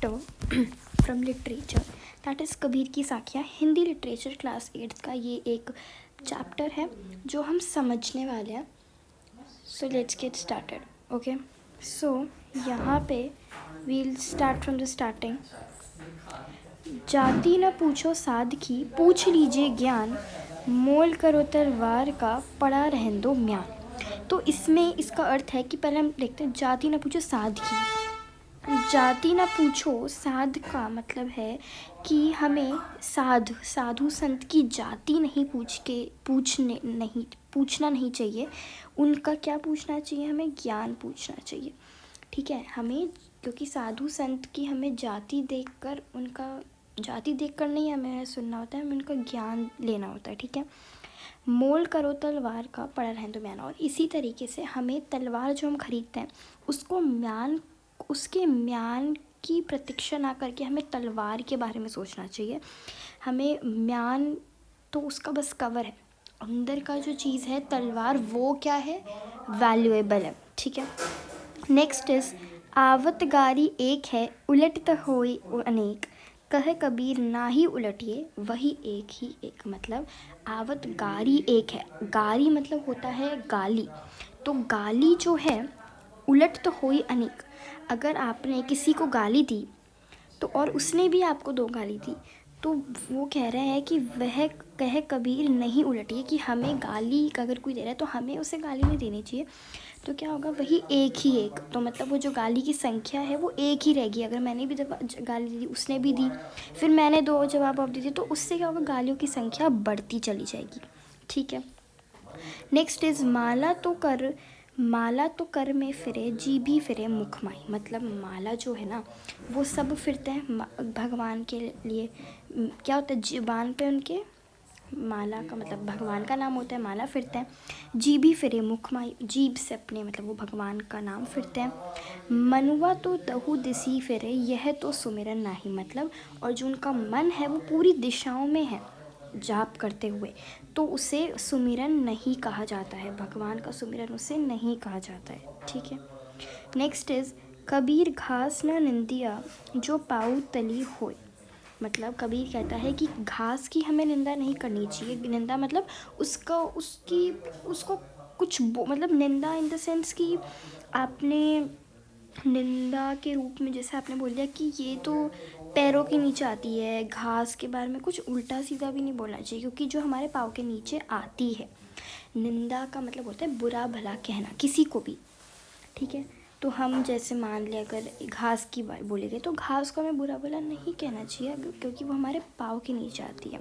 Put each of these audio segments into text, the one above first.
chapter from literature, that is Kabir की साखियाँ. Hindi literature class 8th का ये एक चैप्टर है जो हम समझने वाले हैं. So let's get started. Okay, so यहाँ पे we'll start from the starting. जाति न पूछो साध की, पूछ लीजिए ज्ञान, मोल करो तलवार का, पड़ा रहन दो म्यान. तो इसमें इसका अर्थ है कि पहले हम देखते हैं जाति न पूछो साध की. जाति न पूछो साध का मतलब है कि हमें साधु संत की जाति नहीं पूछना नहीं चाहिए. उनका क्या पूछना चाहिए? हमें ज्ञान पूछना चाहिए. ठीक है, हमें क्योंकि साधु संत की हमें जाति देखकर नहीं हमें सुनना होता है, हमें उनका ज्ञान लेना होता है. ठीक है, मोल करो तलवार का, पड़ा रहने दो म्यान. और इसी तरीके से हमें तलवार जो हम खरीदते हैं उसके म्यान की प्रतीक्षा ना करके हमें तलवार के बारे में सोचना चाहिए. हमें म्यान तो उसका बस कवर है, अंदर का जो चीज़ है तलवार वो क्या है? वैल्यूएबल है. ठीक है, नेक्स्ट इज आवत गारी एक है, उलट त होई अनेक, कह कबीर ना ही उलटिए वही एक ही एक. मतलब आवत गारी एक है. गारी मतलब होता है गाली. तो गाली जो है उलट तो होई अनेक. अगर आपने किसी को गाली दी तो और उसने भी आपको दो गाली दी तो वो कह रहा है कि वह कह कबीर नहीं उलटिए, कि हमें गाली अगर कोई दे रहा है तो हमें उसे गाली नहीं देनी चाहिए. तो क्या होगा? वही एक ही एक. तो मतलब वो जो गाली की संख्या है वो एक ही रहेगी. अगर मैंने भी गाली दी, उसने भी दी, फिर मैंने दो जवाब दी तो उससे क्या होगा? गालियों की संख्या बढ़ती चली जाएगी. ठीक है, नेक्स्ट इज माला तो कर में फिरे, जी भी फिरे मुख माई. मतलब माला जो है ना वो सब फिरते हैं भगवान के लिए. क्या होता है? जुबान पे उनके माला का मतलब भगवान का नाम होता है, माला फिरते हैं. जी भी फिरे मुख माई, जीभ से अपने मतलब वो भगवान का नाम फिरते हैं. मनुआ तो दहु दिसी फिरे, यह तो सुमिरन नाही. मतलब और जो उनका मन है वो पूरी दिशाओं में है जाप करते हुए, तो उसे सुमिरन नहीं कहा जाता है. भगवान का सुमिरन उसे नहीं कहा जाता है. ठीक है, नेक्स्ट इज कबीर घास न निंदिया, जो पाऊ तली होए. मतलब कबीर कहता है कि घास की हमें निंदा नहीं करनी चाहिए. निंदा मतलब उसको कुछ मतलब निंदा इन द सेंस कि आपने निंदा के रूप में जैसे आपने बोल दिया कि ये तो पैरों के नीचे आती है. घास के बारे में कुछ उल्टा सीधा भी नहीं बोलना चाहिए, क्योंकि जो हमारे पाँव के नीचे आती है. निंदा का मतलब होता है बुरा भला कहना किसी को भी. ठीक है, तो हम जैसे मान लें अगर घास की बात बोलेंगे तो घास को हमें बुरा भला नहीं कहना चाहिए, क्योंकि वो हमारे पाँव के नीचे आती है.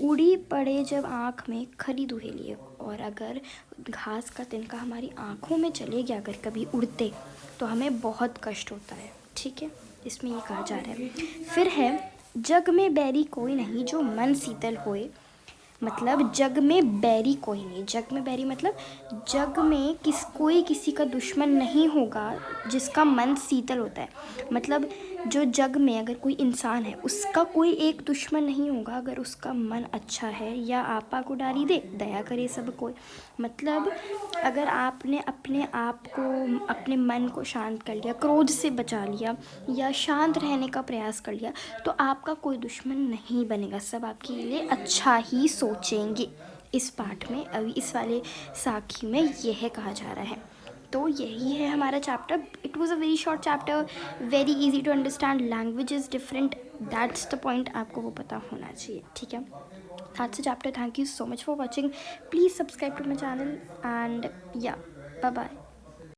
उड़ी पड़े जब आँख में खरी दुहेलिए. और अगर घास का तिनका हमारी आँखों में चले गया अगर कभी उड़ते तो हमें बहुत कष्ट होता है. ठीक है, इसमें ये कहा जा रहा है. फिर है जग में बैरी कोई नहीं, जो मन शीतल होए. मतलब जग में बैरी कोई नहीं. जग में बैरी मतलब जग में कोई किसी का दुश्मन नहीं होगा जिसका मन शीतल होता है. मतलब जो जग में अगर कोई इंसान है उसका कोई एक दुश्मन नहीं होगा अगर उसका मन अच्छा है या आपा को डारी दे दया करे सब कोई. मतलब अगर आपने अपने आप को अपने मन को शांत कर लिया, क्रोध से बचा लिया या शांत रहने का प्रयास कर लिया तो आपका कोई दुश्मन नहीं बनेगा. सब आपके लिए अच्छा ही सोचेंगे. इस पाठ में अभी इस वाले साखी में यह कहा जा रहा है. तो यही है हमारा chapter. It was a very short chapter, very easy to understand. Language is different, that's the point. आपको वो पता होना चाहिए. ठीक है, that's a chapter. Thank you so much for watching. Please subscribe to my channel and yeah bye bye.